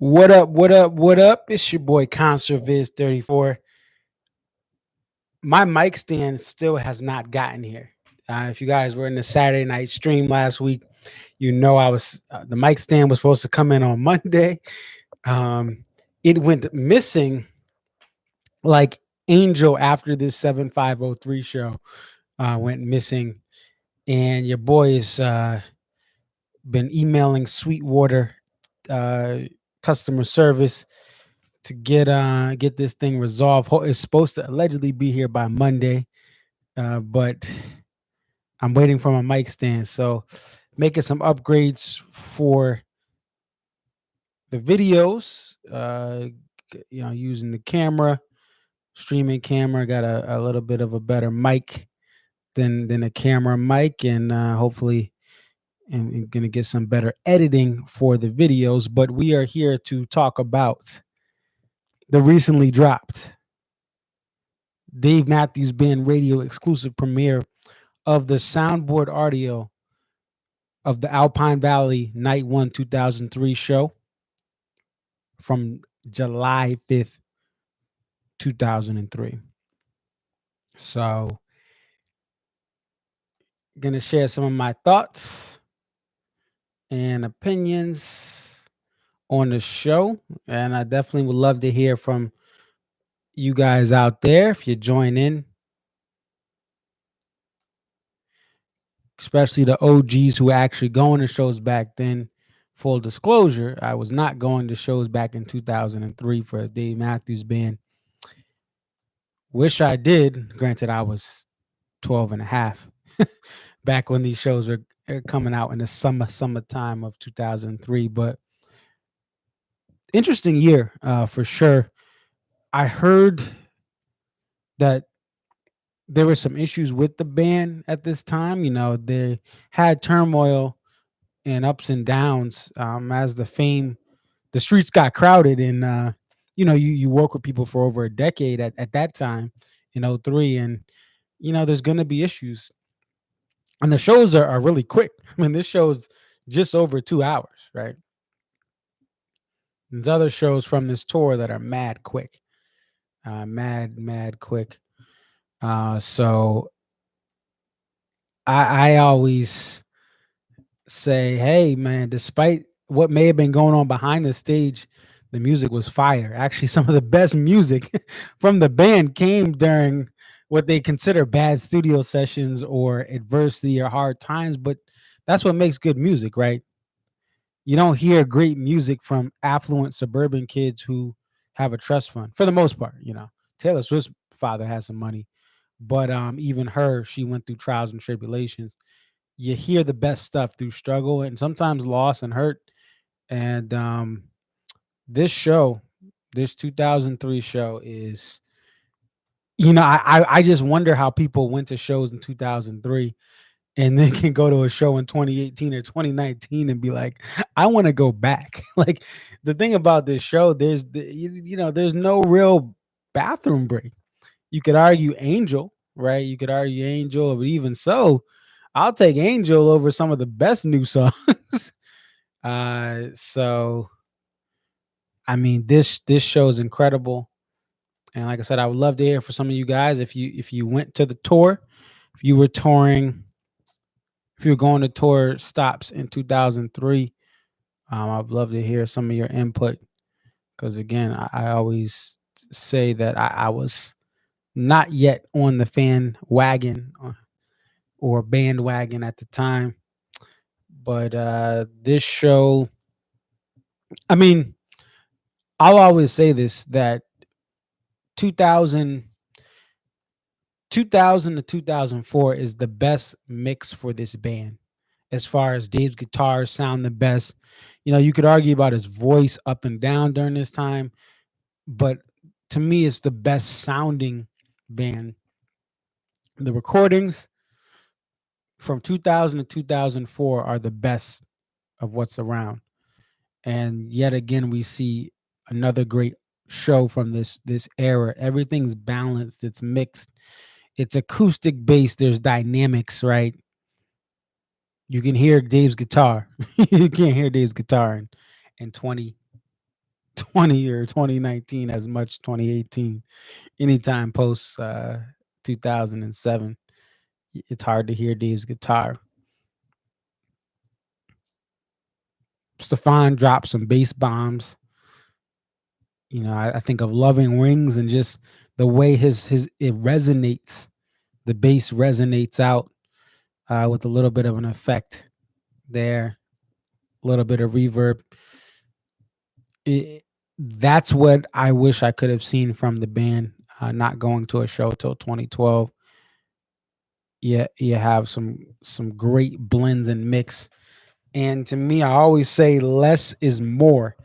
What up? What up? What up? It's your boy ConcertViz34. My mic stand still has not gotten here. If you guys were in the Saturday night stream last week, you know the mic stand was supposed to come in on Monday. Um, it went missing like Angel after this 7503 show went missing, and your boy's been emailing Sweetwater uh, customer service to get this thing resolved. It's supposed to allegedly be here by Monday, but I'm waiting for my mic stand. So making some upgrades for the videos. Using the camera, streaming camera. Got a little bit of a better mic than a camera mic, and hopefully, I'm gonna get some better editing for the videos. But we are here to talk about the recently dropped Dave Matthews Band radio exclusive premiere of the soundboard audio of the Alpine Valley Night 1 2003 show from July 5th, 2003. So, going to share some of my thoughts and opinions on the show. And I definitely would love to hear from you guys out there if you join in, especially the OGs who were actually going to shows back then. Full disclosure, I was not going to shows back in 2003 for Dave Matthews Band. Wish I did. Granted, I was 12 and a half back when these shows were coming out in the summertime of 2003. But interesting year for sure. I heard that there were some issues with the band at this time. They had turmoil and ups and downs as the streets got crowded, and you work with people for over a decade at that time in '03, and there's going to be issues, and the shows are really quick. I mean, this show's just over 2 hours, right? There's other shows from this tour that are mad quick, mad quick. So I always say, hey man, despite what may have been going on behind the stage, the music was fire. Actually, some of the best music from the band came during what they consider bad studio sessions or adversity or hard times, but that's what makes good music, right? You don't hear great music from affluent suburban kids who have a trust fund for the most part. Taylor Swift's father has some money, but even her, she went through trials and tribulations. You hear the best stuff through struggle and sometimes loss and hurt. And this show, this 2003 show is, I just wonder how people went to shows in 2003 and then can go to a show in 2018 or 2019 and be like, I want to go back. Like, the thing about this show, there's no real bathroom break. You could argue Angel, right? You could argue Angel, but even so, I'll take Angel over some of the best new songs. So I mean, this show is incredible, and like I said, I would love to hear from some of you guys if you went to the tour, if you were touring, if you were going to tour stops in 2003. I'd love to hear some of your input because again, I always say that I was not yet on the fan wagon or bandwagon at the time, but this show, I mean, I'll always say this, that 2000 2000 to 2004 is the best mix for this band as far as Dave's guitars sound the best. You could argue about his voice up and down during this time, but to me, it's the best sounding band. The recordings from 2000 to 2004 are the best of what's around. And yet again, we see another great show from this era. Everything's balanced, it's mixed, it's acoustic based, there's dynamics, right? You can hear Dave's guitar. You can't hear Dave's guitar in 20 20 or 2019 as much 2018. Anytime post 2007, it's hard to hear Dave's guitar. Stefan dropped some bass bombs. I think of Loving Wings and just the way his it resonates. The bass resonates out with a little bit of an effect there, a little bit of reverb. That's what I wish I could have seen from the band. Not going to a show till 2012. Yeah, you have some great blends and mix. And to me, I always say less is more.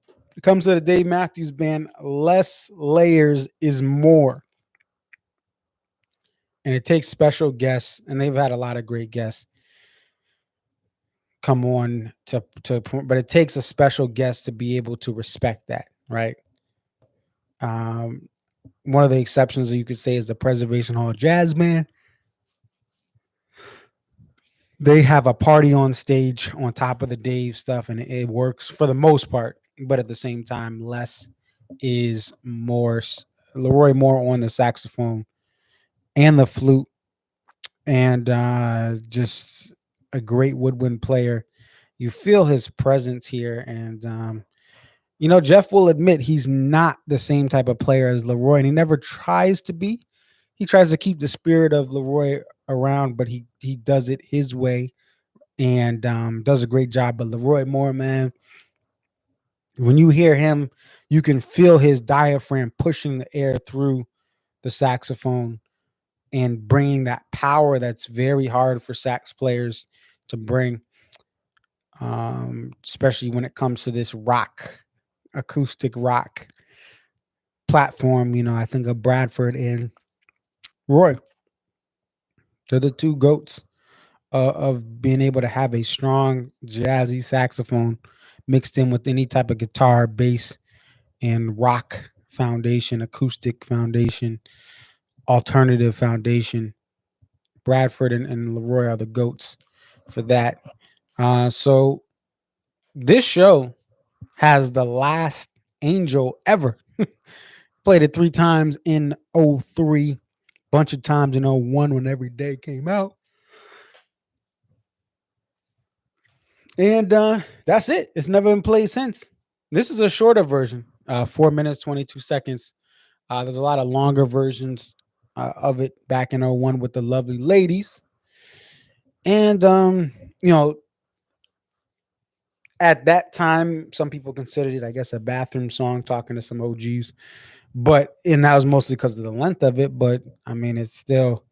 When it comes to the Dave Matthews Band, less layers is more. And it takes special guests, and they've had a lot of great guests come on but it takes a special guest to be able to respect that, right? Um, One of the exceptions that you could say is the Preservation Hall Jazz Band. They have a party on stage on top of the Dave stuff, and it works for the most part. But at the same time, less is more. Leroy Moore on the saxophone and the flute, and just a great woodwind player. You feel his presence here, and Jeff will admit he's not the same type of player as Leroy, and he never tries to be. He tries to keep the spirit of Leroy around, but he does it his way and does a great job. But Leroy Moore, man, when you hear him, you can feel his diaphragm pushing the air through the saxophone and bringing that power that's very hard for sax players to bring, especially when it comes to this acoustic rock platform. I think of Bradford and Roy. They're the two goats of being able to have a strong jazzy saxophone mixed in with any type of guitar, bass, and rock foundation, acoustic foundation, alternative foundation. Bradford and Leroy are the goats for that. So this show has the last Angel ever. Played it 3 times in 03, bunch of times in 01 when Every Day came out. And that's it. It's never been played since. This is a shorter version, 4 minutes, 22 seconds. There's a lot of longer versions of it back in 01 with the lovely ladies. And, at that time, some people considered it, I guess, a bathroom song talking to some OGs. And that was mostly because of the length of it. But I mean, it still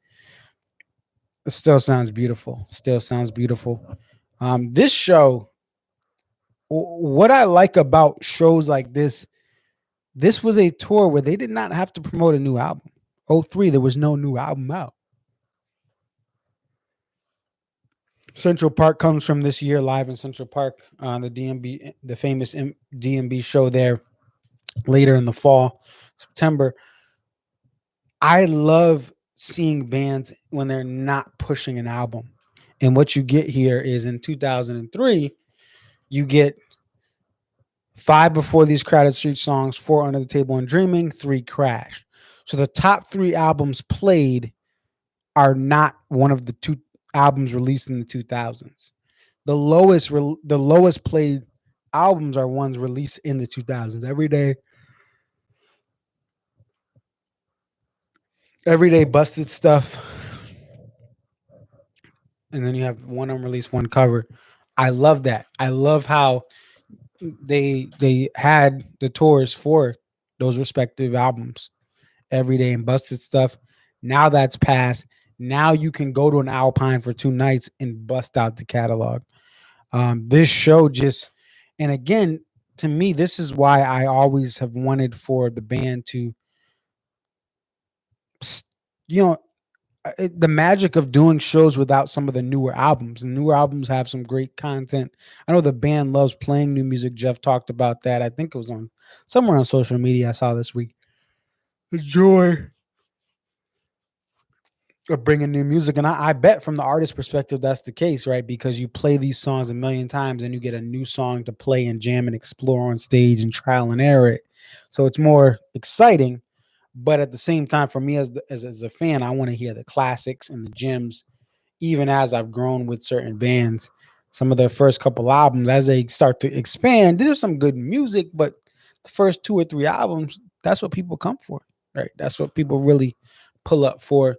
sounds beautiful. Still sounds beautiful. This show, what I like about shows like this was a tour where they did not have to promote a new album. 03, there was no new album out. Central Park comes from this year, live in Central Park, the DMB, the famous DMB show there later in the fall, September. I love seeing bands when they're not pushing an album. And what you get here is in 2003, you get 5 Before These Crowded Street Songs, 4 Under the Table and Dreaming, 3 Crash. So the top 3 albums played are not one of the 2 albums released in the 2000s. The lowest played albums are ones released in the 2000s. Everyday Busted Stuff. And then you have one unreleased, one cover. I love that. I love how they had the tours for those respective albums. Everyday and Busted Stuff. Now that's passed. Now you can go to an Alpine for 2 nights and bust out the catalog. This show just, and again, to me, this is why I always have wanted for the band to, you know, the magic of doing shows without some of the newer albums. And newer albums have some great content. I know the band loves playing new music. Jeff talked about that. I think it was on somewhere on social media I saw this week. The joy or bringing new music. And I bet from the artist perspective, that's the case, right? Because you play these songs a million times and you get a new song to play and jam and explore on stage and trial and error it. So it's more exciting. But at the same time, for me as a fan, I want to hear the classics and the gems, even as I've grown with certain bands. Some of their first couple albums, as they start to expand, there's some good music, but the first two or three albums, that's what people come for, right? That's what people really pull up for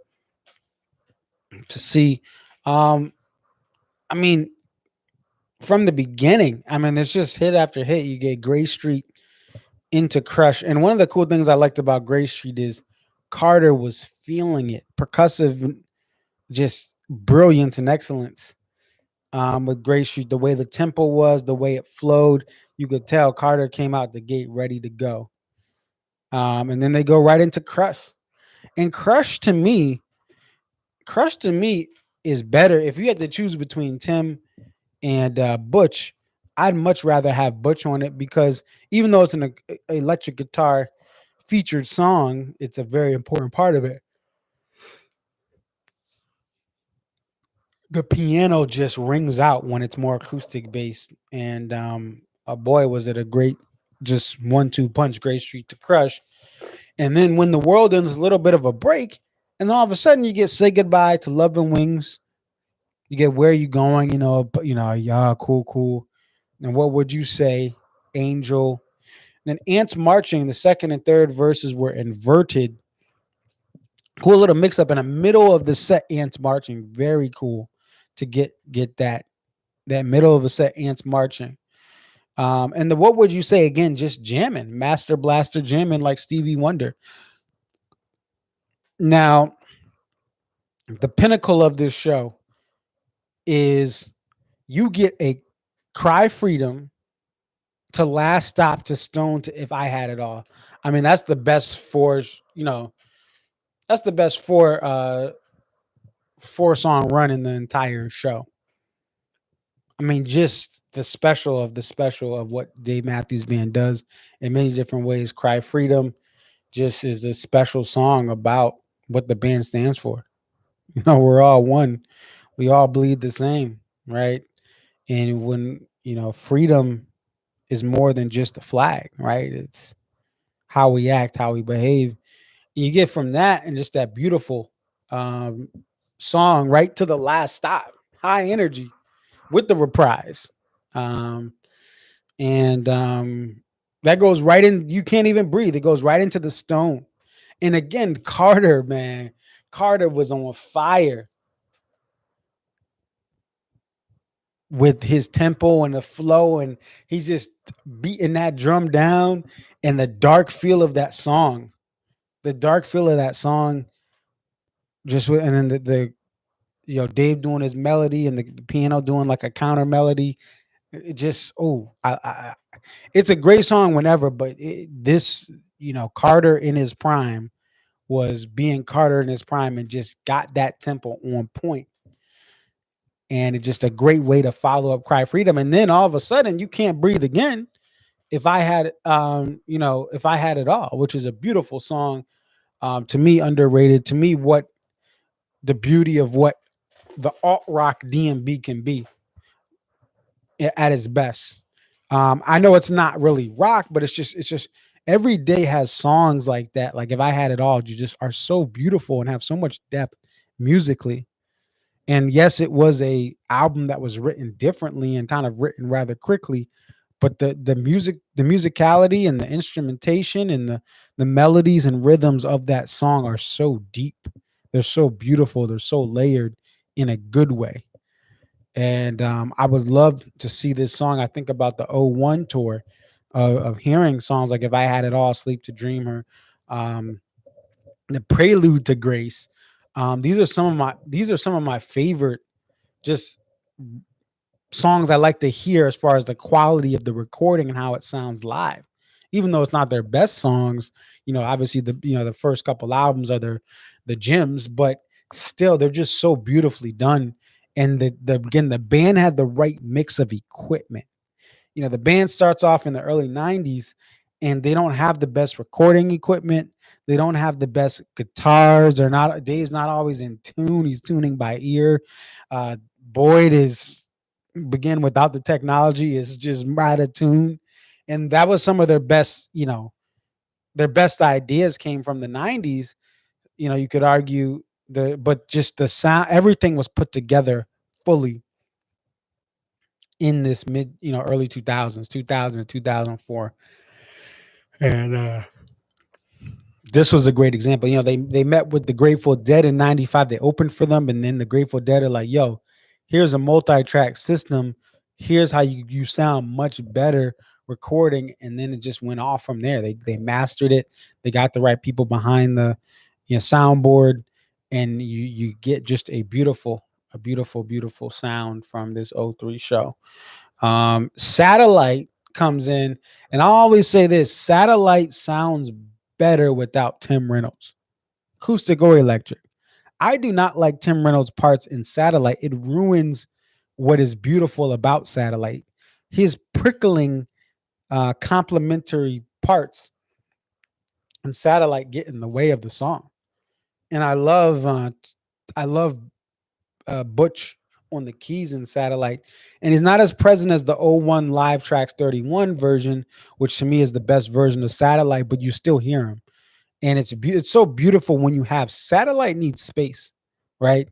to see. Um, I mean, from the beginning, I mean, there's just hit after hit. You get Gray Street into Crush. And one of the cool things I liked about Gray Street is Carter was feeling it. Percussive, just brilliance and excellence. With Gray Street, the way the tempo was, the way it flowed, you could tell Carter came out the gate ready to go. And then they go right into Crush. And Crush to me is better. If you had to choose between Tim and Butch, I'd much rather have Butch on it because even though it's an electric guitar featured song, it's a very important part of it. The piano just rings out when it's more acoustic based, and boy, was it a great just 1-2 punch, Gray Street to Crush. And then when the world ends, a little bit of a break, and then all of a sudden you get Say Goodbye to Love and Wings. You get Where You Going, yeah, cool, cool. And What Would You Say, Angel. Then Ants Marching, the second and third verses were inverted. Cool little mix up in the middle of the set. Ants Marching, very cool to get that middle of a set. Ants Marching. And the What Would You Say, again, just jamming, Master Blaster jamming like Stevie Wonder. Now, the pinnacle of this show is you get a Cry Freedom to Last Stop to Stone to If I Had It All. I mean, that's the best that's the best four song run in the entire show. I mean, just the special of what Dave Matthews Band does in many different ways. Cry Freedom just is a special song about what the band stands for. We're all one. We all bleed the same, right? And when, freedom is more than just a flag, right? It's how we act, how we behave. You get from that and just that beautiful um, song right to the last stop, high energy with the reprise. Um, and that goes right in. You can't even breathe. It goes right into the stone. And again, Carter, man, Carter was on fire with his tempo and the flow, and he's just beating that drum down and the dark feel of that song. The dark feel of that song, and then the Dave doing his melody and the piano doing like a counter melody. It just it's a great song whenever, but this Carter in his prime was being Carter in his prime and just got that tempo on point. And it's just a great way to follow up Cry Freedom. And then all of a sudden you can't breathe again. If I had if I had it all, which is a beautiful song, to me, underrated, to me, what the beauty of what the alt rock DMB can be at its best. I know it's not really rock, but it's just every day has songs like that. Like If I Had It All, you just are so beautiful and have so much depth musically. And yes, it was a album that was written differently and kind of written rather quickly, but the music, the musicality and the instrumentation and the melodies and rhythms of that song are so deep. They're so beautiful. They're so layered in a good way. And I would love to see this song. I think about the '01 tour of hearing songs like If I Had It All, Sleep to Dream Her, the Prelude to Grace. These are some of my favorite just songs I like to hear as far as the quality of the recording and how it sounds live. Even though it's not their best songs, obviously the first couple albums are the gems, but still they're just so beautifully done. And the band had the right mix of equipment. The band starts off in the early 90s and they don't have the best recording equipment. They don't have the best guitars. They're not. Dave's not always in tune. He's tuning by ear. Boyd is begin without the technology is just right of tune, and that was some of their best. Their best ideas came from the '90s. You could argue but just the sound, everything was put together fully in this early 2000s, 2000, 2004. And this was a great example. They met with the Grateful Dead in '95. They opened for them, and then the Grateful Dead are like, "Yo, here's a multi-track system. Here's how you sound much better recording." And then it just went off from there. They mastered it. They got the right people behind the soundboard, and you get just a beautiful, beautiful sound from this '03 show. Satellite comes in, and I always say this: Satellite sounds better without Tim Reynolds, acoustic or electric. I do not like Tim Reynolds' parts in Satellite. It ruins what is beautiful about Satellite. His prickling, complimentary parts in Satellite get in the way of the song. And I love Butch on the keys in Satellite, and he's not as present as the '01 Live Tracks 31 version, which to me is the best version of Satellite. But you still hear him, and it's so beautiful when you have Satellite needs space, right?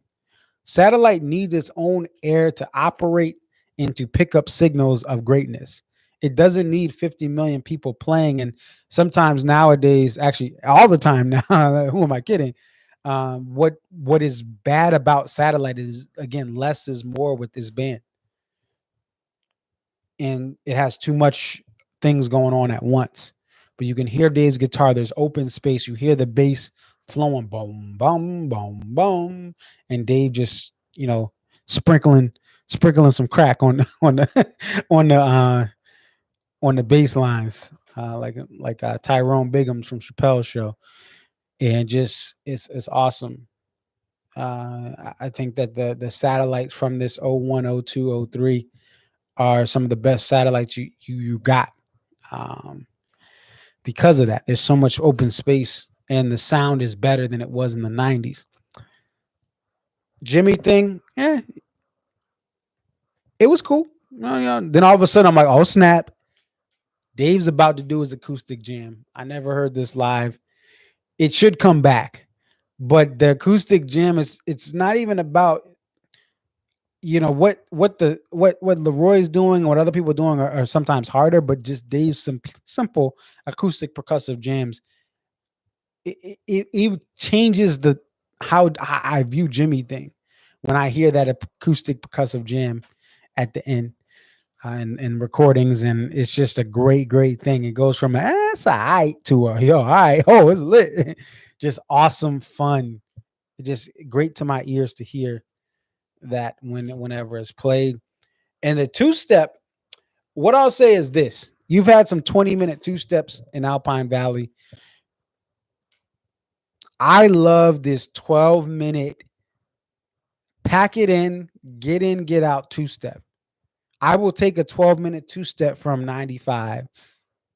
Satellite needs its own air to operate and to pick up signals of greatness. It doesn't need 50 million people playing. And sometimes nowadays, actually all the time now, who am I kidding? What is bad about Satellite is, again, less is more with this band. And it has too much things going on at once. But you can hear Dave's guitar. There's open space. You hear the bass flowing, boom, boom, boom, boom, and Dave just sprinkling some crack on on the on the on the bass lines, like Tyrone Biggums from Chappelle's Show, and just it's awesome. I think that the satellites from this '01, '02, '03 are some of the best satellites you got. Um, because of that, there's so much open space, and the sound is better than it was in the '90s. Jimmy thing, it was cool. Then all of a sudden, I'm like, oh snap! Dave's about to do his acoustic jam. I never heard this live. It should come back, but the acoustic jam it's not even about what Leroy's doing, what other people are doing are sometimes harder, but just Dave's simple acoustic percussive jams. It changes the how I view Jimmy thing when I hear that acoustic percussive jam at the end. And recordings, and it's just a great thing. It goes from it's all right to yo, all right, oh, it's lit. Just awesome fun. Just great to my ears to hear that whenever it's played. And the two-step, what I'll say is this: you've had some 20-minute two-steps in Alpine Valley. I love this 12-minute pack it in, get out two-step. I will take a 12-minute two-step from 95,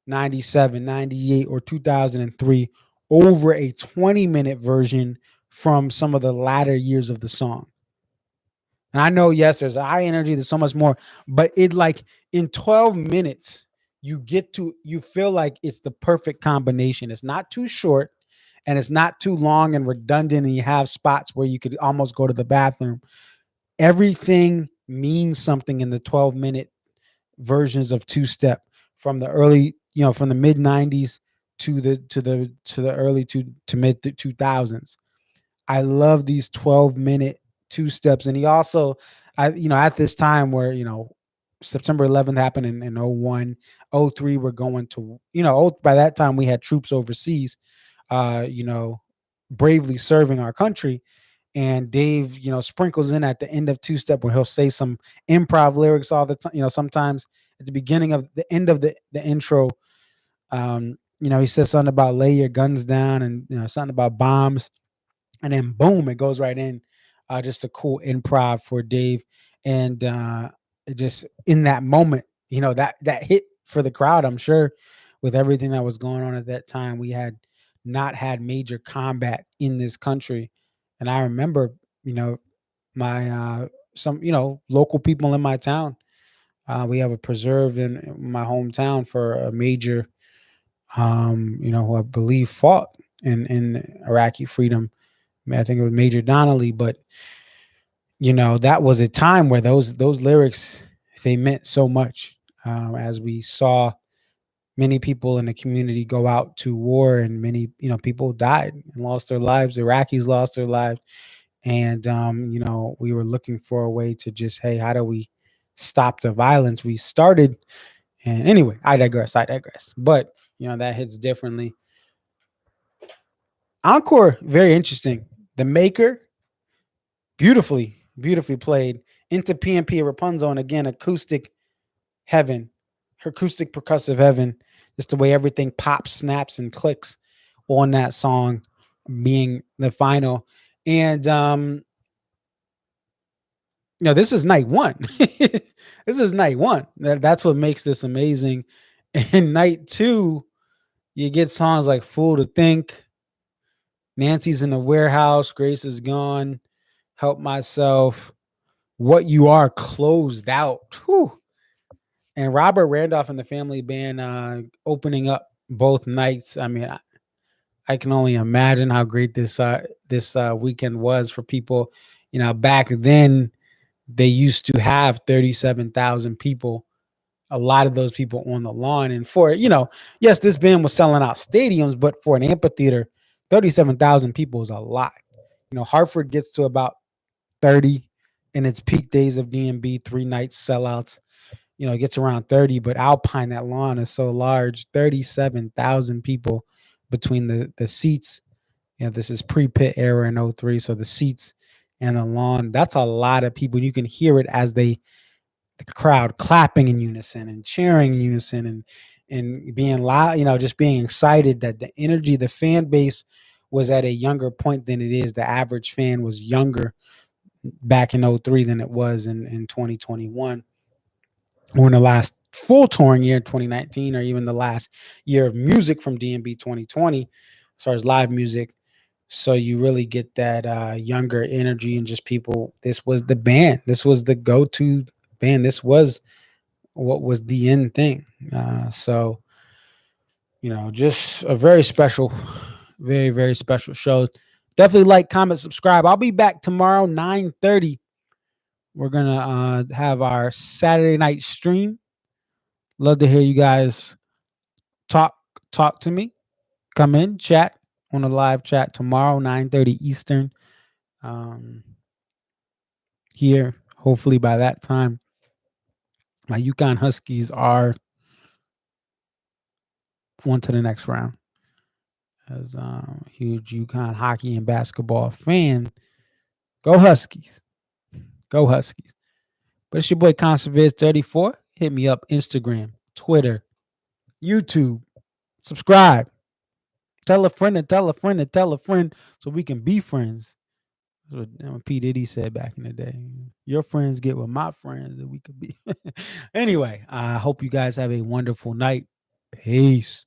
97, 98, or 2003 over a 20-minute version from some of the latter years of the song. And I know, yes, there's high energy, there's so much more, but in 12 minutes, you feel like it's the perfect combination. It's not too short, and it's not too long and redundant, and you have spots where you could almost go to the bathroom. Everything means something in the 12-minute versions of two step from the early, from the mid '90s to the early to mid 2000s. I love these 12-minute two steps. And he also, at this time where, September 11th happened in '01, '03, we're going to, by that time we had troops overseas, bravely serving our country. And Dave, sprinkles in at the end of two step where he'll say some improv lyrics all the time. Sometimes at the beginning of the end of the intro, he says something about lay your guns down, and something about bombs, and then boom, it goes right in. Just a cool improv for Dave, and it just in that moment, that hit for the crowd, I'm sure, with everything that was going on at that time, we had not had major combat in this country. And I remember, you know, my some local people in my town. We have a preserve in my hometown for a major, who I believe fought in Iraqi freedom. I think it was Major Donnelly, but that was a time where those lyrics, they meant so much. As we saw many people in the community go out to war, and many people died and lost their lives. Iraqis lost their lives, and we were looking for a way to just, hey, how do we stop the violence we started? And anyway, I digress. But that hits differently. Encore, very interesting. The Maker, beautifully played. Into PNP Rapunzel, and again, acoustic heaven, acoustic percussive heaven. Just the way everything pops, snaps, and clicks on that song being the final. And this is night one. This is night one. That's what makes this amazing. And night two, you get songs like Fool to Think, Nancy's in the Warehouse, Grace is Gone, Help Myself, What You Are, Closed Out. Whew. And Robert Randolph and the Family Band opening up both nights. I mean, I can only imagine how great this weekend was for people. Back then, they used to have 37,000 people, a lot of those people on the lawn. And for, yes, this band was selling out stadiums, but for an amphitheater, 37,000 people is a lot. Hartford gets to about 30 in its peak days of DMB, 3 night sellouts. It gets around 30, but Alpine, that lawn is so large, 37,000 people between the seats. This is pre-pit era in 03, so the seats and the lawn, that's a lot of people. You can hear it as the crowd clapping in unison and cheering in unison and being loud, just being excited that the energy, the fan base was at a younger point than it is. The average fan was younger back in 03 than it was in 2021. Or in the last full touring year, 2019, or even the last year of music from DMB 2020, as far as live music. So you really get that younger energy and just people. This was the band. This was the go-to band. This was what was the end thing. So, just a very special, very special show. Definitely like, comment, subscribe. I'll be back tomorrow, 9:30. We're going to have our Saturday night stream. Love to hear you guys talk to me. Come in, chat on the live chat tomorrow, 9:30 Eastern. Here, hopefully by that time, my UConn Huskies are on to the next round. As a huge UConn hockey and basketball fan, go Huskies. Go Huskies. But it's your boy Conserviz34. Hit me up, Instagram, Twitter, YouTube. Subscribe. Tell a friend and tell a friend and tell a friend so we can be friends. That's what P. Diddy said back in the day. Your friends get with my friends and we could be. Anyway, I hope you guys have a wonderful night. Peace.